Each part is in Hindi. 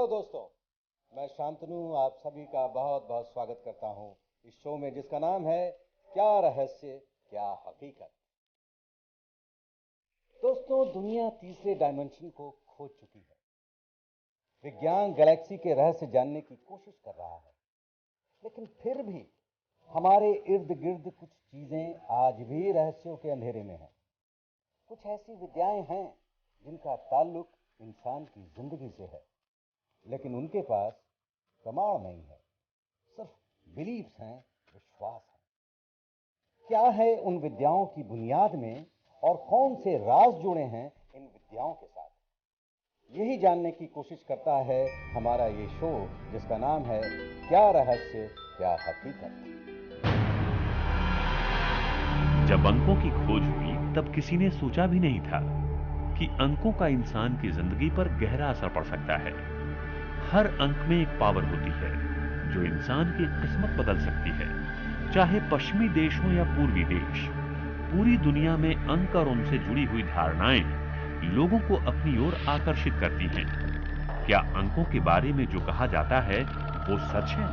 हेलो दोस्तों, मैं शांतनु आप सभी का बहुत बहुत स्वागत करता हूं इस शो में जिसका नाम है क्या रहस्य क्या हकीकत। दोस्तों, दुनिया तीसरे डायमेंशन को खोज चुकी है। विज्ञान गैलेक्सी के रहस्य जानने की कोशिश कर रहा है, लेकिन फिर भी हमारे इर्द गिर्द कुछ चीजें आज भी रहस्यों के अंधेरे में हैं। कुछ ऐसी विद्याएं हैं जिनका ताल्लुक इंसान की जिंदगी से है, लेकिन उनके पास प्रमाण नहीं है, सिर्फ बिलीव्स हैं, विश्वास है। क्या है उन विद्याओं की बुनियाद में और कौन से राज जुड़े हैं इन विद्याओं के साथ, यही जानने की कोशिश करता है हमारा ये शो जिसका नाम है क्या रहस्य क्या हकीकत। जब अंकों की खोज हुई तब किसी ने सोचा भी नहीं था कि अंकों का इंसान की जिंदगी पर गहरा असर पड़ सकता है। हर अंक में एक पावर होती है जो इंसान की किस्मत बदल सकती है। चाहे पश्चिमी देश हो या पूर्वी देश, पूरी दुनिया में अंक और उनसे जुड़ी हुई धारणाएं लोगों को अपनी ओर आकर्षित करती हैं। क्या अंकों के बारे में जो कहा जाता है वो सच है?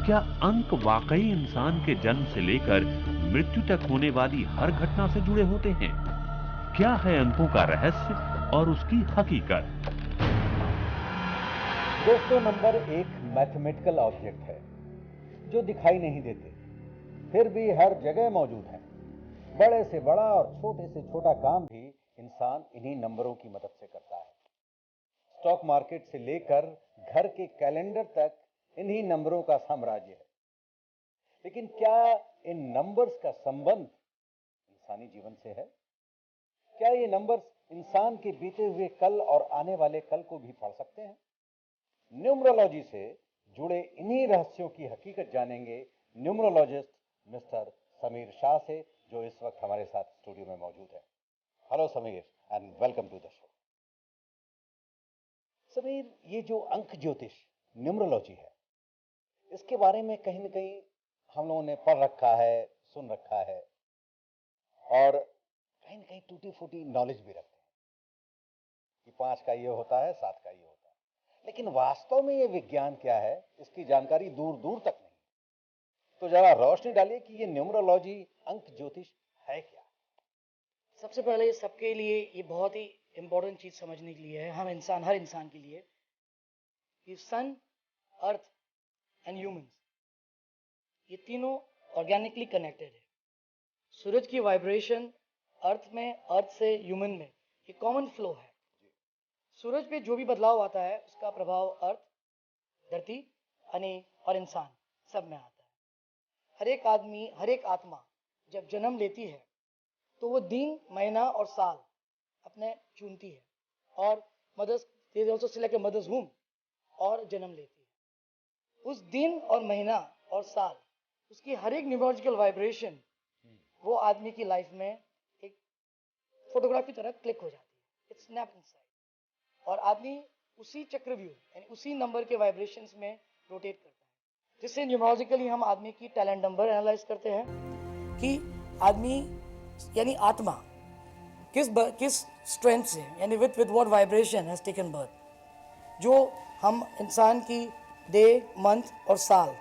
क्या अंक वाकई इंसान के जन्म से लेकर मृत्यु तक होने वाली हर घटना से जुड़े होते हैं? क्या है अंकों का रहस्य और उसकी हकीकत? दोस्तों, नंबर एक मैथमेटिकल ऑब्जेक्ट है जो दिखाई नहीं देते, फिर भी हर जगह मौजूद है। बड़े से बड़ा और छोटे से छोटा काम भी इंसान इन्हीं नंबरों की मदद से करता है। स्टॉक मार्केट से लेकर घर के कैलेंडर तक इन्हीं नंबरों का साम्राज्य है। लेकिन क्या इन नंबर्स का संबंध इंसानी जीवन से है? क्या ये नंबर्स इंसान के बीते हुए कल और आने वाले कल को भी पढ़ सकते हैं? न्यूमरोलॉजी से जुड़े इन्हीं रहस्यों की हकीकत जानेंगे न्यूमरोलॉजिस्ट मिस्टर समीर शाह से, जो इस वक्त हमारे साथ स्टूडियो में मौजूद है। Hello Sameer and welcome to the show. Sameer, ये जो अंक ज्योतिष न्यूमरोलॉजी है, इसके बारे में कहीं ना कहीं हम लोगों ने पढ़ रखा है, सुन रखा है, और कहीं ना कहीं टूटी फूटी नॉलेज भी रखते हैं कि 5 का ये होता है, 7 का ये होता है, लेकिन वास्तव में ये विज्ञान क्या है इसकी जानकारी दूर दूर तक नहीं। तो जरा रोशनी डालिए कि ये न्यूमरोलॉजी अंक ज्योतिष है क्या। सबसे पहले ये सबके लिए ये बहुत ही इंपॉर्टेंट चीज समझने के लिए है, हम इंसान, हर इंसान के लिए, कि सन, अर्थ एंड ह्यूमंस, ये तीनों ऑर्गेनिकली कनेक्टेड है। सूरज की वाइब्रेशन अर्थ में, अर्थ से ह्यूमन में, ये कॉमन फ्लो है। सूरज पे जो भी बदलाव आता है उसका प्रभाव अर्थ, धरती, यानी और इंसान सब में आता है। हर एक आदमी, हर एक आत्मा जब जन्म लेती है तो वो दिन, महीना और साल अपने चुनती है, और mothers, they also select mothers womb, और जन्म लेती है। उस दिन और महीना और साल, उसकी हर एक न्यूमरोलॉजिकल वाइब्रेशन वो आदमी की लाइफ में एक फोटोग्राफ की तरह क्लिक हो जाती है, इट्स स्नैप इनसाइड, और आदमी उसी चक्रव्यूह यानी उसी नंबर के वाइब्रेशंस में रोटेट करता है, जिससे न्यूमरोलॉजिकली हम आदमी की टैलेंट नंबर एनालाइज करते हैं कि आदमी यानी आत्मा किस स्ट्रेंथ से, यानी with what vibration has taken birth. जो हम इंसान की डे, मंथ और साल,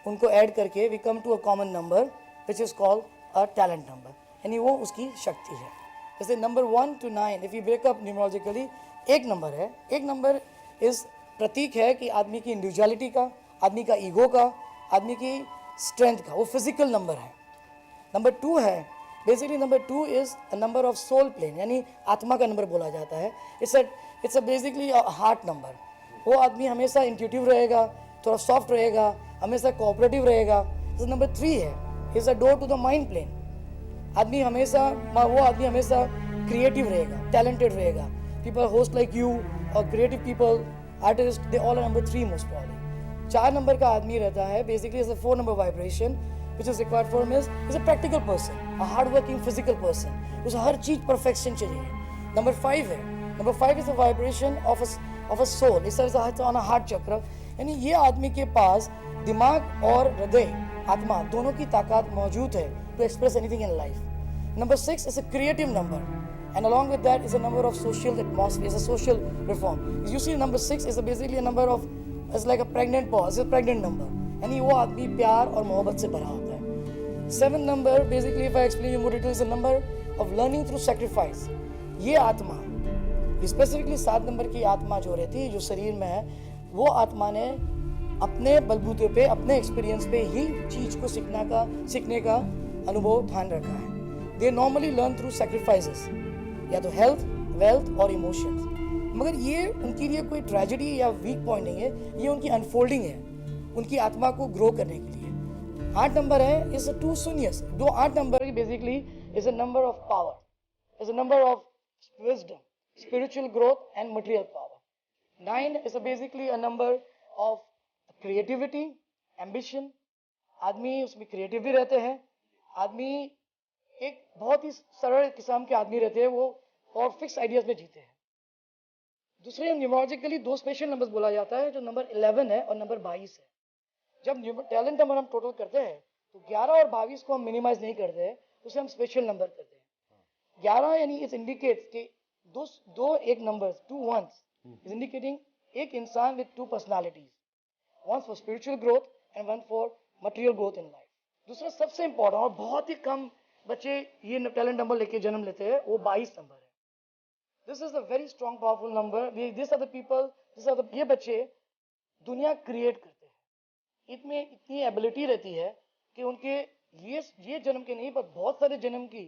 उनको ऐड करके we come to a common number which is called a talent number, यानी वो उसकी शक्ति है। जैसे number 1 to 9 if you break up numerologically, एक नंबर है, एक नंबर इस प्रतीक है कि आदमी की इंडिविजुअलिटी का, आदमी का ईगो का, आदमी की स्ट्रेंथ का, वो फिजिकल नंबर है। नंबर 2 है, basically number 2 is a number of soul plane, यानी आत्मा का नंबर बोला जाता है। It's a basically heart number. वो आदमी हमेशा इंट्यूटिव रहेगा, थोड़ा सॉफ्ट रहेगा, हमेशा कोऑपरेटिव रहेगा। जैसे नंबर 3 है, is a door to the mind plane. वो आदमी हमेशा क्रिएटिव रहेगा, टैलेंटेड रहेगा। पीपल होस्ट लाइक यू और creative people, artist, they all are number 3 most probably. 4 number का आदमी रहता है, basically is a 4 number vibration which is required for him is a practical person, a hard-working physical person, उसे हर चीज परफेक्शन चाहिए। नंबर 5 है, number 5 is a vibration of a soul, it's on a heart chakra, यानी ये आदमी के पास दिमाग और हृदय, आत्मा दोनों की ताकत मौजूद है to express anything in life. Number 6 is a creative number, And along with that is a number of social atmosphere, is a social reform. You see number 6 is basically a number of, it's like a pregnant pause, it's a pregnant number. यानी वो आदमी प्यार और मोहब्बत से भरा होता है. 7 number basically if I explain you more detail is a number of learning through sacrifice. ये आत्मा, स्पेसिफिकली 7 नंबर की आत्मा जो रहती है, जो शरीर में है, वो आत्मा ने अपने बलबूते पे, अपने एक्सपीरियंस पे ही चीज को सीखने का अनुभव ध्यान रखा है. They normally learn through sacrifices. या तो हेल्थ, वेल्थ और इमोशंस. मगर ये उनके लिए कोई ट्रेजेडी या वीक पॉइंट नहीं है, ये उनकी अनफोल्डिंग है, उनकी आत्मा को ग्रो करने के लिए. 8 नंबर है is 2 शून्यस. 8 number basically is a number of power, is a number of wisdom, spiritual growth and material power. 9 is basically a number of creativity, ambition. आदमी उसमें क्रिएटिव भी रहते हैं. आदमी एक बहुत ही सरल किस्म के आदमी रहते हैं वो, और फिक्स आइडियाज में जीते हैं. दूसरे न्यूमरोलॉजिकली 2 स्पेशल नंबर्स बोला जाता है, जो नंबर 11 है और नंबर 22 है. जब टैलेंट नंबर हम टोटल करते हैं तो 11 और 22 को हम मिनिमाइज नहीं करते हैं, उसे हम स्पेशल नंबर करते हैं. 11 यानी इट इंडिकेट्स कि दो एक नंबर्स, 2 ones इज इंडिकेटिंग एक इंसान with 2 personalities, one for spiritual growth and one for material growth in life. दूसरा सबसे इंपॉर्टेंट और बहुत ही कम बच्चे ये टैलेंट नंबर लेके जन्म लेते हैं, वो 22 नंबर है. This is a very strong powerful number. This are the people, ये बच्चे दुनिया क्रिएट करते हैं. इनमें इतनी एबिलिटी रहती है कि उनके ये जन्म के नहीं, पर बहुत सारे जन्म की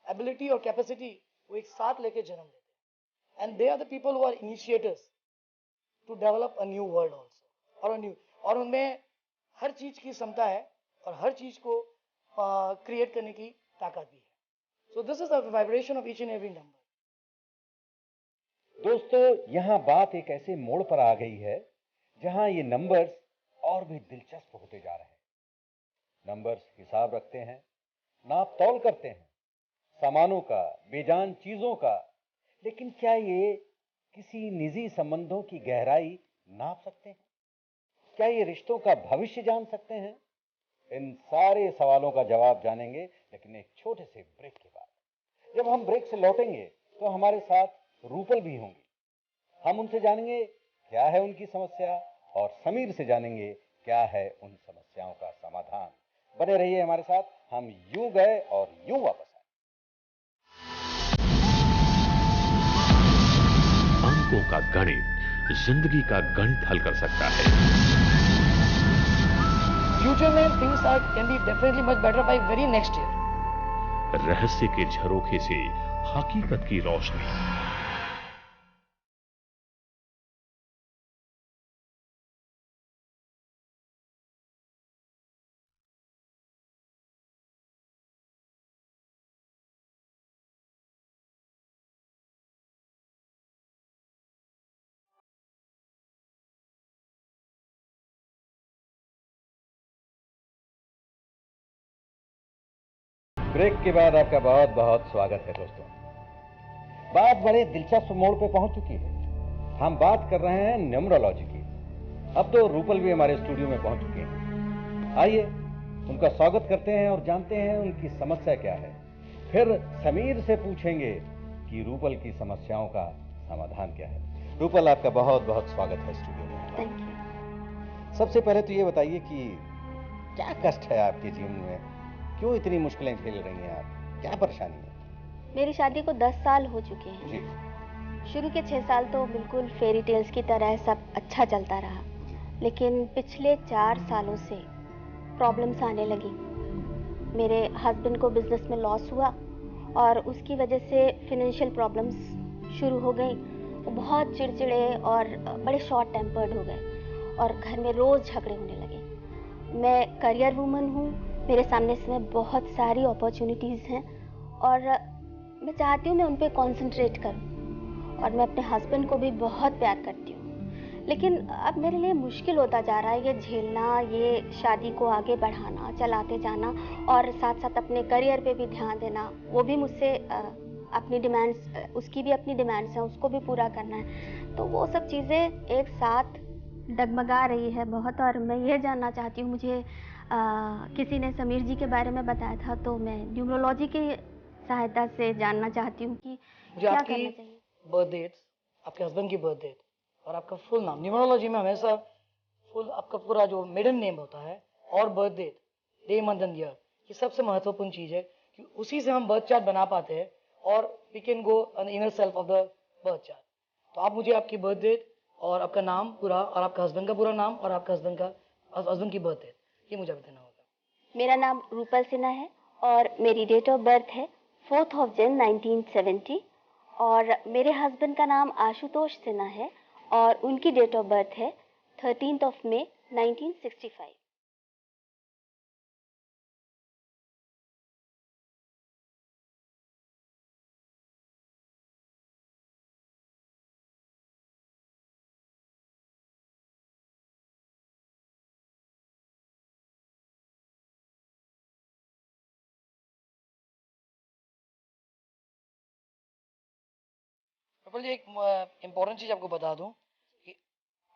एबिलिटी और कैपेसिटी वो एक साथ लेके जन्म लेते हैं. And they are the people who are initiators to develop a new world also, और उनमें हर चीज की क्षमता है और हर चीज को क्रिएट करने की ताकत भी है. So this is the vibration of each and every number. दोस्तों, यहाँ बात एक ऐसे मोड़ पर आ गई है जहाँ ये नंबर्स और भी दिलचस्प होते जा रहे हैं. नंबर्स हिसाब रखते हैं, नाप तौल करते हैं, सामानों का, बेजान चीजों का. लेकिन क्या ये किसी निजी संबंधों की गहराई नाप सकते हैं? क्या ये रिश्तों का भविष्य जान सकते हैं? इन सारे सवालों का जवाब जानेंगे, लेकिन एक छोटे से ब्रेक के बाद. जब हम ब्रेक से लौटेंगे तो हमारे साथ रूपल भी होंगी. हम उनसे जानेंगे क्या है उनकी समस्या, और समीर से जानेंगे क्या है उन समस्याओं का समाधान. बने रहिए हमारे साथ. हम यूं गए और यूं वापस आए. अंकों का गणित जिंदगी का गणित हल कर सकता है. फ्यूचर में things can be definitely much better by very next year. रहस्य के झरोखे से हकीकत की रोशनी. ब्रेक के बाद आपका बहुत बहुत स्वागत है दोस्तों. बात बड़े दिलचस्प मोड़ पे पहुंच चुकी है. हम बात कर रहे हैं न्यूमरोलॉजी की. अब तो रूपल भी हमारे स्टूडियो में पहुंच चुके हैं. आइए उनका स्वागत करते हैं और जानते हैं उनकी समस्या क्या है. फिर समीर से पूछेंगे कि रूपल की समस्याओं का समाधान क्या है. रूपल, आपका बहुत बहुत स्वागत है स्टूडियो में. Thank you. सबसे पहले तो ये बताइए कि क्या कष्ट है आपके जीवन में, क्यों इतनी मुश्किलें झेल रही हैं आप, क्या परेशानी है? मेरी शादी को 10 साल हो चुके हैं जी. शुरू के 6 साल तो बिल्कुल फेरी टेल्स की तरह सब अच्छा चलता रहा, लेकिन पिछले 4 सालों से प्रॉब्लम्स आने लगी. मेरे हस्बैंड को बिजनेस में लॉस हुआ और उसकी वजह से फिनेंशियल प्रॉब्लम्स शुरू हो गई. वो बहुत चिड़चिड़े और बड़े शॉर्ट टेम्पर्ड हो गए और घर में रोज़ झगड़े होने लगे. मैं करियर वूमन हूँ, मेरे सामने इस समय बहुत सारी अपॉर्चुनिटीज़ हैं और मैं चाहती हूँ मैं उन पर कॉन्सेंट्रेट करूँ, और मैं अपने हस्बैंड को भी बहुत प्यार करती हूँ. लेकिन अब मेरे लिए मुश्किल होता जा रहा है ये झेलना, ये शादी को आगे बढ़ाना, चलाते जाना, और साथ साथ अपने करियर पे भी ध्यान देना. वो भी मुझसे अपनी डिमांड्स, उसकी भी अपनी डिमांड्स हैं, उसको भी पूरा करना है. तो वो सब चीज़ें एक साथ डगमगा रही है बहुत. और मैं ये जानना चाहती हूँ, मुझे किसी ने समीर जी के बारे में बताया था, तो मैं न्यूमरोलॉजी की सहायता से जानना चाहती हूँ कि मुझे क्या आपकी करना चाहिए? बर्थ डेट, आपके हस्बैंड की बर्थ डेट और आपका फुल नाम, न्यूमरोलॉजी में हमेशा फुल आपका पूरा जो मिडिल नेम होता है और birth date, day month and year, ये सबसे महत्वपूर्ण चीज है कि उसी से हम बर्थ चार्ट बना पाते हैं और we can go on inner self of the birth chart. तो आप मुझे आपकी बर्थ डेट और आपका नाम पूरा और आपका हस्बैंड का पूरा नाम और आपका हस्बैंड की बर्थ डेट ये मुझे बताना होगा। मेरा नाम रूपल सिन्हा है और मेरी डेट ऑफ बर्थ है 4th of Jan 1970 और मेरे हस्बैंड का नाम आशुतोष सिन्हा है और उनकी डेट ऑफ बर्थ है 13th of May 1965। प्रबल जी, एक इम्पोर्टेंट चीज आपको बता दूं कि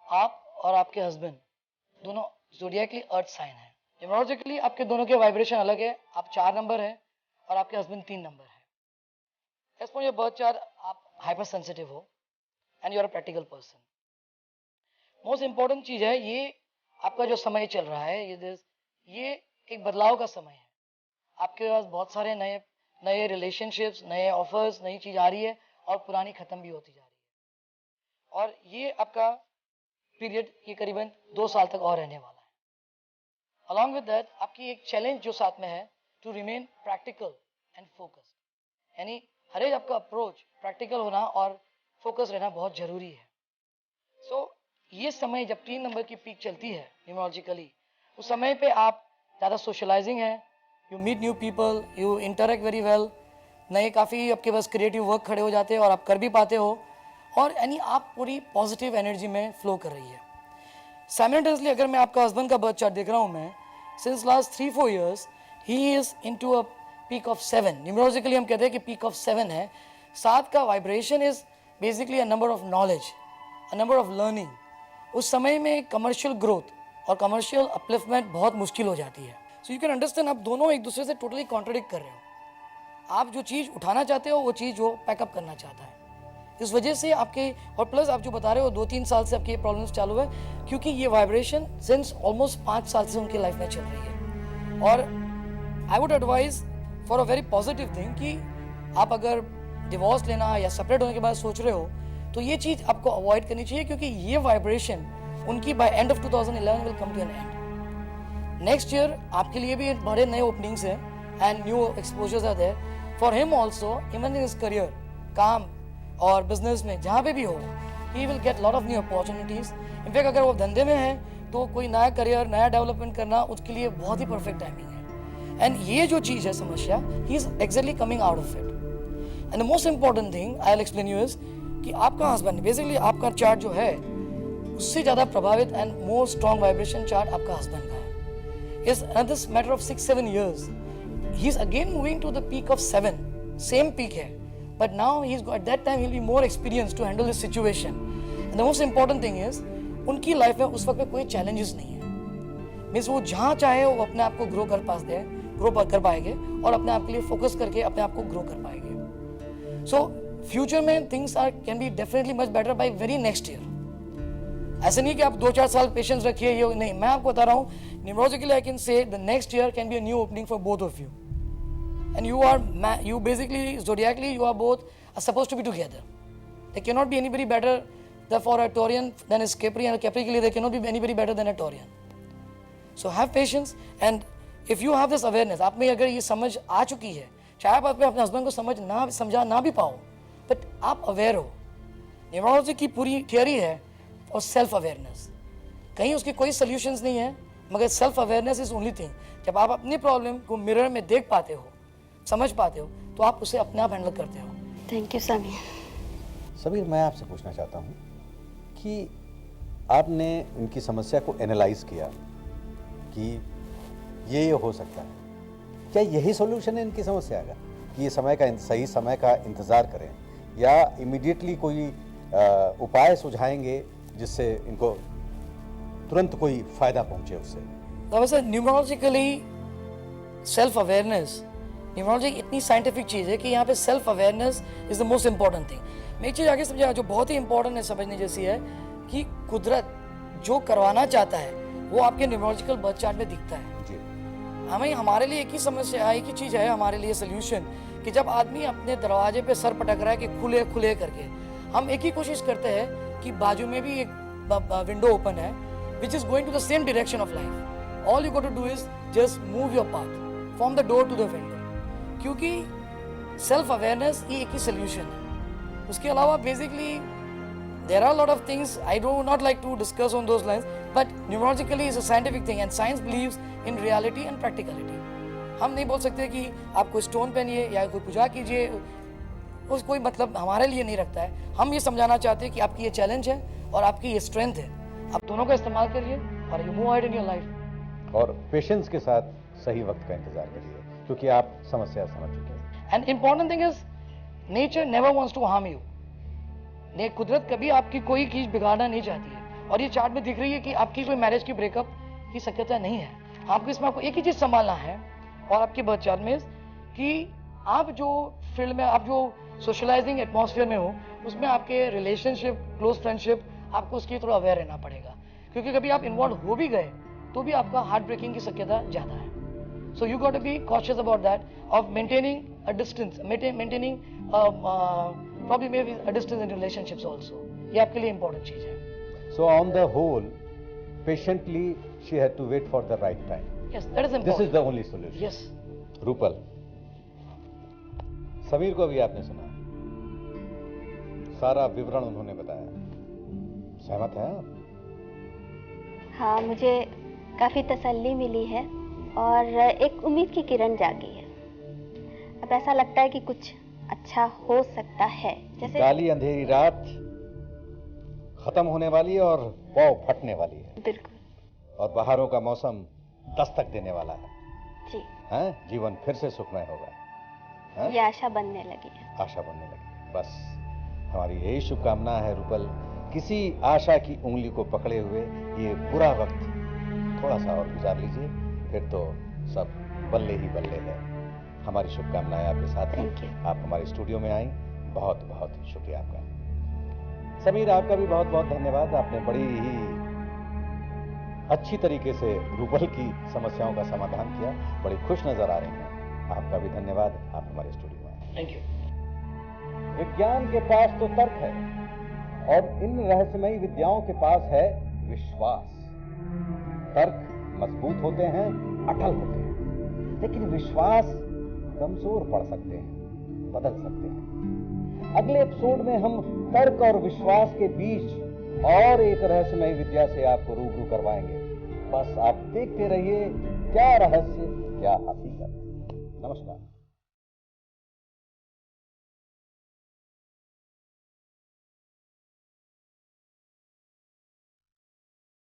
आप और आपके हस्बैंड दोनों ज़ोडिएकली अर्थ साइन है। न्यूमरोलॉजिकली आपके दोनों के वाइब्रेशन अलग है, आप 4 नंबर है और आपके हस्बैंड 3 नंबर है। As per your birth chart आप हाइपर सेंसिटिव हो and you are a practical person. Most important चीज है ये आपका जो समय चल रहा है, ये एक बदलाव का समय है। आपके पास बहुत सारे नए नए रिलेशनशिप्स, नए ऑफर्स, नई चीज आ रही है और पुरानी खत्म भी होती जा रही है और ये आपका पीरियड ये करीबन 2 साल तक और रहने वाला है। अलॉन्ग विद दैट आपकी एक चैलेंज जो साथ में है to remain practical and focused, यानी हर एक आपका अप्रोच प्रैक्टिकल होना और फोकस रहना बहुत जरूरी है। सो ये समय जब 3 नंबर की पीक चलती है न्यूमरोलॉजिकली, उस समय पे आप ज़्यादा सोशलाइजिंग है, you meet new people, you interact very well, नए काफ़ी आपके पास क्रिएटिव वर्क खड़े हो जाते हैं और आप कर भी पाते हो और यानी आप पूरी पॉजिटिव एनर्जी में फ्लो कर रही है। साइमल्टेनियसली अगर मैं आपका हस्बैंड का बर्थ चार्ट देख रहा हूँ मैं, since last 3-4 years he is into a peak of 7। Numerologically हम कहते हैं कि पीक ऑफ 7 है। 7 का vibration is basically a number of knowledge, a number of learning. उस समय में कमर्शियल ग्रोथ और कमर्शियल अपलिफ्टमेंट बहुत मुश्किल हो जाती है। सो यू कैन अंडरस्टैंड आप दोनों एक दूसरे से टोटली कॉन्ट्रडिक्ट कर रहे हो। आप जो चीज़ उठाना चाहते हो वो चीज़ वो पैकअप करना चाहता है। इस वजह से आपके और प्लस आप जो बता रहे हो 2-3 साल से आपकी ये प्रॉब्लम्स चालू है क्योंकि ये वाइब्रेशन सिंस ऑलमोस्ट 5 साल से उनकी लाइफ में चल रही है। और I would advise for a very positive thing कि आप अगर डिवोर्स लेना या सेपरेट होने के बाद सोच रहे हो तो ये चीज़ आपको अवॉइड करनी चाहिए क्योंकि ये वाइब्रेशन उनकी by end of 2011 will come to an end. Next year आपके लिए भी बड़े नए ओपनिंग्स हैं and new exposures are there for him also, even in his career, काम और बिजनेस में जहाँ पे भी हो, he will get lot of new opportunities. In fact अगर वो धंधे में है तो कोई नया करियर, नया डेवलपमेंट करना उसके लिए बहुत ही परफेक्ट टाइमिंग है। एंड ये जो चीज़ है समस्या, he is exactly coming out of it. And the most important thing I will explain you is कि आपका हस्बैंड बेसिकली आपका चार्ट जो है उससे ज़्यादा प्रभावित and more strong vibration chart आपका हस्बैंड का है। Is this matter of 6-7 years he is again moving to the peak of 7, same peak है, but now he's at that time he'll be more experienced to handle this situation. And the most important thing is उनकी लाइफ में उस वक्त में कोई challenges नहीं है, मीन्स वो जहाँ चाहे वो अपने आप को ग्रो कर पाएंगे और अपने आप के लिए फोकस करके अपने आप को ग्रो कर पाएंगे। सो फ्यूचर में things can be definitely much better by very next year. ऐसा नहीं कि आप 2-4 साल पेशेंस रखिए, ये नहीं, मैं आपको बता रहा हूँ numerologically I can say the next year can be a new opening for both of you and you basically zodiacally you are both are supposed to be together. There cannot be anybody better for a Taurian than a Capri, and a Capri के लिए there cannot be anybody better than a Taurian. So have patience and if you have this awareness, आप में अगर ये समझ आ चुकी है, चाहे आप अपने हस्बैंड को समझा ना भी पाओ, बट आप अवेयर हो। न्यूमरोलॉजी की पूरी थियरी है और सेल्फ अवेयरनेस, कहीं उसके कोई सोल्यूशंस नहीं है मगर self awareness is only thing. जब आप अपनी प्रॉब्लम को मिरर में देख पाते हो, समझ पाते हो, तो आप उसे अपने आप हैंडल करते हो। Thank you Sameer. समीर, मैं आपसे पूछना चाहता हूँ कि आपने इनकी समस्या को एनालाइज किया कि ये हो सकता है, क्या यही सॉल्यूशन है इनकी समस्या का कि ये सही समय का इंतज़ार करें या इमीडिएटली कोई उपाय सुझाएंगे जिससे इनको तुरंत कोई फ़ायदा पहुँचे उससे? तो वैसे न्यूमरोलॉजिकली सेल्फ अवेयरनेस न्यूमरोलॉजी इतनी साइंटिफिक चीज़ है कि यहाँ पे self awareness is the most important thing. मैं एक चीज़ आगे समझा जो बहुत ही इंपॉर्टेंट है समझने जैसी है कि कुदरत जो करवाना चाहता है वो आपके न्यूमरोलॉजिकल बर्थ चार्ट में दिखता है। हमें हमारे लिए एक ही समस्या, एक ही चीज़ है हमारे लिए सोल्यूशन, कि जब आदमी अपने दरवाजे पे सर पटक रहा है कि खुले खुले करके, हम एक ही कोशिश करते हैं कि बाजू में भी एक विंडो ओपन है which is going to the same direction of life. All you got to do is just move your path from the door to the window, क्योंकि सेल्फ अवेयरनेस ये एक ही सोल्यूशन है। उसके अलावा basically there are a lot of things I do not like to discuss on those lines, but numerologically is a scientific thing and science believes in reality and practicality. हम नहीं बोल सकते कि आप कोई स्टोन पहनिए या कोई पूजा कीजिए, उस कोई मतलब हमारे लिए नहीं रखता है। हम ये समझाना चाहते हैं कि आपकी ये चैलेंज है और आपकी ये स्ट्रेंथ है, आप दोनों का इस्तेमाल करिए और you move ahead in your life. और पेशेंस के साथ सही वक्त का इंतजार करिए, क्योंकि आप समस्या समझ चुके हैं। And important thing is nature never wants to harm you. ने कुदरत कभी आपकी कोई चीज बिगाड़ना नहीं चाहती है, और ये चार्ट में दिख रही है कि आपकी कोई मैरिज की ब्रेकअप की शक्यता नहीं है। आपको इसमें आपको एक ही चीज संभालना है और आपके बर्थ चार्ट में कि आप जो फील्ड में, आप जो सोशलाइजिंग एटमॉस्फेयर में हो, उसमें आपके रिलेशनशिप, क्लोज फ्रेंडशिप, आपको उसकी थोड़ा अवेयर रहना पड़ेगा, क्योंकि कभी आप इन्वॉल्व हो भी गए तो भी आपका हार्ट ब्रेकिंग की शक्यता ज्यादा है। So you got to be cautious about that, of maintaining a distance, maintaining probably maybe a distance in relationships also. ये आपके लिए important चीज है। So on the whole, patiently she had to wait for the right time. Yes, that is important. This is the only solution. Yes. Rupal, Sameer को भी आपने सुना, सारा विवरण उन्होंने बताया, सहमत हैं आप? हाँ, मुझे काफ़ी तसल्ली मिली है और एक उम्मीद की किरण जागी है। अब ऐसा लगता है कि कुछ अच्छा हो सकता है। जैसे काली अंधेरी रात खत्म होने वाली है और पौ फटने वाली है। बिल्कुल। और बहारों का मौसम दस्तक देने वाला है। जी। हैं? जीवन फिर से सुखमय होगा। हैं? ये आशा बनने लगी है। आशा बनने लगी। बस हमारी यही शुभकामना है रूपल, किसी आशा की उंगली को पकड़े हुए ये बुरा वक्त थोड़ा सा और गुजार लीजिए, फिर तो सब बल्ले ही बल्ले है। हमारी शुभकामनाएं आपके साथ हैं। आप हमारे स्टूडियो में आई, बहुत बहुत शुक्रिया आपका। समीर, आपका भी बहुत बहुत धन्यवाद। आपने बड़ी ही अच्छी तरीके से रूपल की समस्याओं का समाधान किया, बड़ी खुश नजर आ रही हैं। आपका भी धन्यवाद, आप हमारे स्टूडियो में आए। Thank you. विज्ञान के पास तो तर्क है और इन रहस्यमयी विद्याओं के पास है विश्वास। तर्क मजबूत होते हैं, अटल होते हैं, लेकिन विश्वास कमजोर पड़ सकते हैं, बदल सकते हैं। अगले एपिसोड में हम तर्क और विश्वास के बीच और एक रहस्यमय विद्या से आपको रूबरू करवाएंगे। बस आप देखते रहिए, क्या रहस्य क्या हकीकत। नमस्कार।